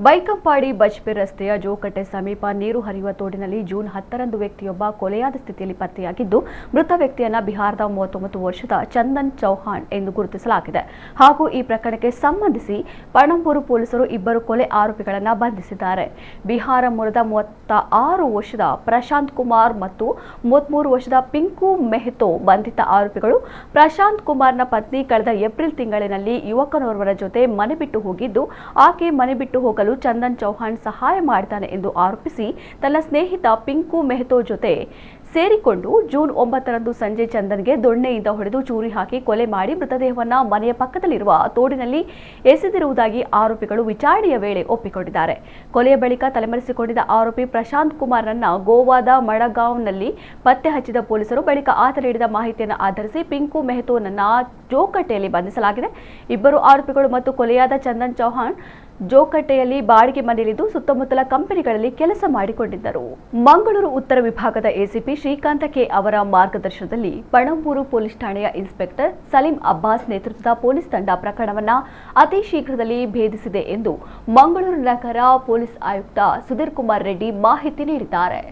ಬೈಕಂಪಾಡಿ ಬಜ್ಪೆ ರಸ್ತೆಯ ಜೋಕಟ್ಟೆ ಸಮೀಪ ನೀರು ಹರಿಯುವ ತೋಡಿನಲ್ಲಿ ಜೂನ್ 10ರಂದು ವ್ಯಕ್ತಿಯೊಬ್ಬ ಕೊಲೆಯಾದ ಸ್ಥಿತಿಯಲ್ಲಿ ಪತ್ತೆಯಾಗಿದ್ದು, ಮೃತ ವ್ಯಕ್ತಿಯನ್ನು ಬಿಹಾರದ 39 ವರ್ಷದ ಚಂದನ್ ಚೌಹಾಣ್ ಎಂದು ಗುರುತಿಸಲಾಗಿದೆ. ಹಾಗೂ ಈ ಪ್ರಕರಣಕ್ಕೆ ಸಂಬಂಧಿಸಿ ಪಣಂಬೂರು ಪೊಲೀಸರು ಇಬ್ಬರು ಕೊಲೆ ಆರೋಪಿಗಳನ್ನು ಬಂಧಿಸಿದ್ದಾರೆ. ಬಿಹಾರ ಮೂಲದ 36 ವರ್ಷದ ಪ್ರಶಾಂತ್ ಕುಮಾರ್ ಮತ್ತು 33 ವರ್ಷದ ಪಿಂಕು ಮೆಹ್ತೋ ಬಂಧಿತ ಆರೋಪಿಗಳು. ಪ್ರಶಾಂತ್ ಕುಮಾರ್ನ ಪತ್ನಿ ಕಳೆದ ಏಪ್ರಿಲ್ ತಿಂಗಳಿನಲ್ಲಿ ಯುವಕನೋರ್ವರ ಜೊತೆ ಮನೆ ಬಿಟ್ಟು ಹೋಗಿದ್ದು, ಆಕೆ ಮನೆ ಬಿಟ್ಟು ಹೋಗಲು ಚಂದನ್ ಚೌಹಾಣ್ ಸಹಾಯ ಮಾಡಿದ್ದಾನೆ ಎಂದು ಆರೋಪಿಸಿ ತನ್ನ ಸ್ನೇಹಿತ ಪಿಂಕು ಮೆಹ್ತೋ ಜೊತೆ ಸೇರಿಕೊಂಡು ಜೂನ್ 9ರಂದು ಸಂಜೆ ಚಂದನ್ಗೆ ದೊಣ್ಣೆಯಿಂದ ಹೊಡೆದು ಚೂರಿ ಹಾಕಿ ಕೊಲೆ ಮಾಡಿ ಮೃತದೇಹವನ್ನು ಮನೆಯ ಪಕ್ಕದಲ್ಲಿರುವ ತೋಡಿನಲ್ಲಿ ಎಸೆದಿರುವುದಾಗಿ ಆರೋಪಿಗಳು ವಿಚಾರಣೆಯ ವೇಳೆ ಒಪ್ಪಿಕೊಂಡಿದ್ದಾರೆ. ಕೊಲೆಯ ಬಳಿಕ ತಲೆಮರೆಸಿಕೊಂಡಿದ್ದ ಆರೋಪಿ ಪ್ರಶಾಂತ್ ಕುಮಾರ್ನನ್ನ ಗೋವಾದ ಮಡಗಾಂವ್ನಲ್ಲಿ ಪತ್ತೆ ಹಚ್ಚಿದ ಪೊಲೀಸರು ಬಳಿಕ ಆತ ನೀಡಿದ ಮಾಹಿತಿಯನ್ನು ಆಧರಿಸಿ ಪಿಂಕು ಮೆಹ್ತೋನನ್ನ ಜೋಕಟ್ಟೆಯಲ್ಲಿ ಬಂಧಿಸಲಾಗಿದೆ. ಇಬ್ಬರು ಆರೋಪಿಗಳು ಮತ್ತು ಕೊಲೆಯಾದ ಚಂದನ್ ಚೌಹಾಣ್ ಜೋಕಟ್ಟೆಯಲ್ಲಿ ಬಾಡಿಗೆ ಮನೆಯಲ್ಲಿದ್ದು ಸುತ್ತಮುತ್ತಲ ಕಂಪನಿಗಳಲ್ಲಿ ಕೆಲಸ ಮಾಡಿಕೊಂಡಿದ್ದರು. ಮಂಗಳೂರು ಉತ್ತರ ವಿಭಾಗದ ಎಸಿಪಿ ಶ್ರೀಕಾಂತ ಕೆ ಅವರ ಮಾರ್ಗದರ್ಶನದಲ್ಲಿ ಪಣಂಬೂರು ಪೊಲೀಸ್ ಠಾಣೆಯ ಇನ್ಸ್ಪೆಕ್ಟರ್ ಸಲೀಂ ಅಬ್ಬಾಸ್ ನೇತೃತ್ವದ ಪೊಲೀಸ್ ತಂಡ ಪ್ರಕರಣವನ್ನು ಅತಿ ಶೀಘ್ರದಲ್ಲಿ ಭೇದಿಸಿದೆ ಎಂದು ಮಂಗಳೂರು ನಗರ ಪೊಲೀಸ್ ಆಯುಕ್ತ ಸುಧೀರ್ ಕುಮಾರ್ ರೆಡ್ಡಿ ಮಾಹಿತಿ ನೀಡಿದ್ದಾರೆ.